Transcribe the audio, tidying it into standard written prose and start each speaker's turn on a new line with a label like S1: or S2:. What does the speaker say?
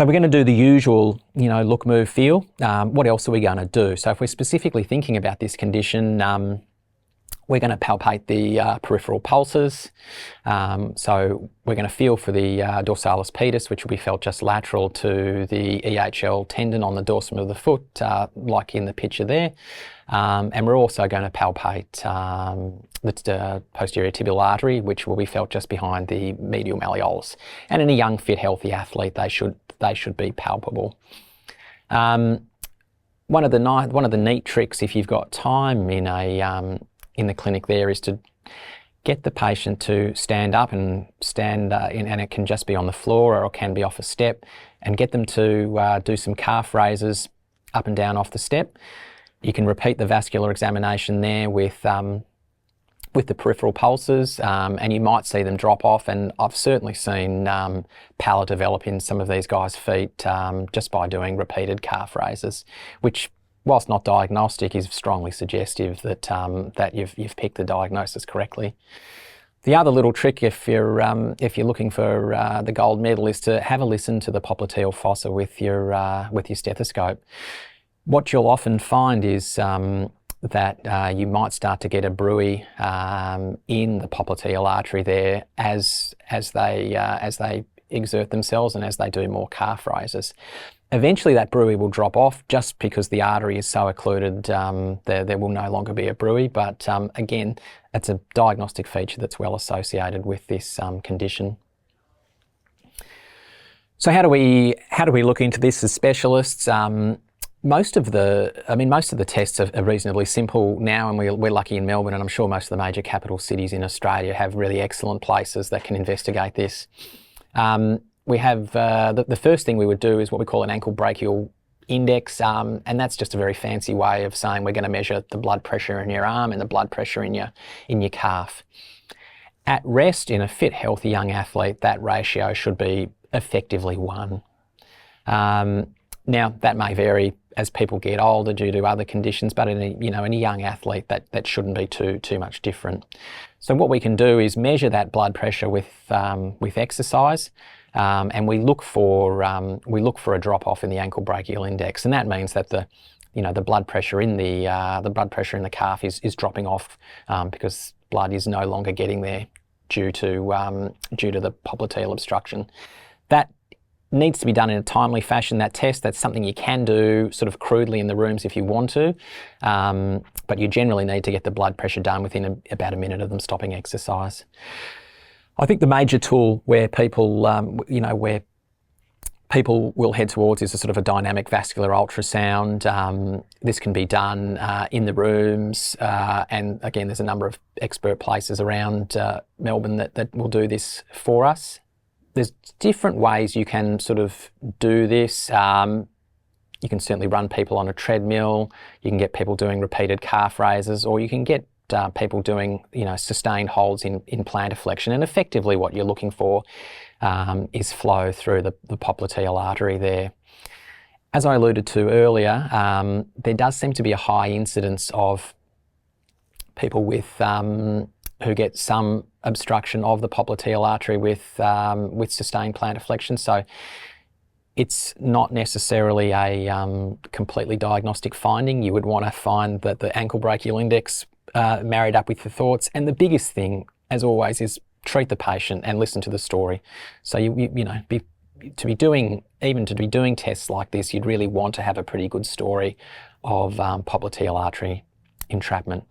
S1: So we're going to do the usual, look, move, feel. What else are we going to do? So if we're specifically thinking about this condition, we're going to palpate the peripheral pulses. So we're going to feel for the dorsalis pedis, which will be felt just lateral to the EHL tendon on the dorsum of the foot, like in the picture there. And we're also going to palpate the posterior tibial artery, which will be felt just behind the medial malleolus. And in a young, fit, healthy athlete, they should be palpable. One of the neat tricks, if you've got time in the clinic there, is to get the patient to stand up and and it can just be on the floor or it can be off a step, and get them to do some calf raises up and down off the step. You can repeat the vascular examination there with the peripheral pulses, and you might see them drop off, and I've certainly seen pallor develop in some of these guys' feet just by doing repeated calf raises, which, whilst not diagnostic, is strongly suggestive that that you've picked the diagnosis correctly. The other little trick, if you're looking for the gold medal, is to have a listen to the popliteal fossa with your stethoscope. What you'll often find is that you might start to get a bruit in the popliteal artery there as they exert themselves and as they do more calf raises. Eventually that bruit will drop off just because the artery is so occluded. There will no longer be a bruit, but again, it's a diagnostic feature that's well associated with this condition. So how do we look into this as specialists? Most of the tests are reasonably simple now, and we're lucky in Melbourne, and I'm sure most of the major capital cities in Australia have really excellent places that can investigate this. We have the first thing we would do is what we call an ankle brachial index, and that's just a very fancy way of saying we're going to measure the blood pressure in your arm and the blood pressure in your calf. At rest, in a fit, healthy young athlete, that ratio should be effectively 1. Now that may vary as people get older due to other conditions, but in a young athlete that shouldn't be too much different. So what we can do is measure that blood pressure with exercise, and we look for a drop off in the ankle brachial index, and that means that the blood pressure in the calf is dropping off because blood is no longer getting there due to the popliteal obstruction. That needs to be done in a timely fashion, that test. That's something you can do sort of crudely in the rooms if you want to, but you generally need to get the blood pressure done within about a minute of them stopping exercise. I think the major tool where people will head towards is a sort of a dynamic vascular ultrasound. This can be done in the rooms, and again, there's a number of expert places around Melbourne that will do this for us. There's different ways you can sort of do this. You can certainly run people on a treadmill. You can get people doing repeated calf raises, or you can get people doing sustained holds in plantar flexion. And effectively, what you're looking for is flow through the popliteal artery there. As I alluded to earlier, there does seem to be a high incidence of people with who get some obstruction of the popliteal artery with sustained plantar flexion. So it's not necessarily a completely diagnostic finding. You would want to find that the ankle brachial index married up with the thoughts. And the biggest thing, as always, is treat the patient and listen to the story. So to be doing tests like this, you'd really want to have a pretty good story of popliteal artery entrapment.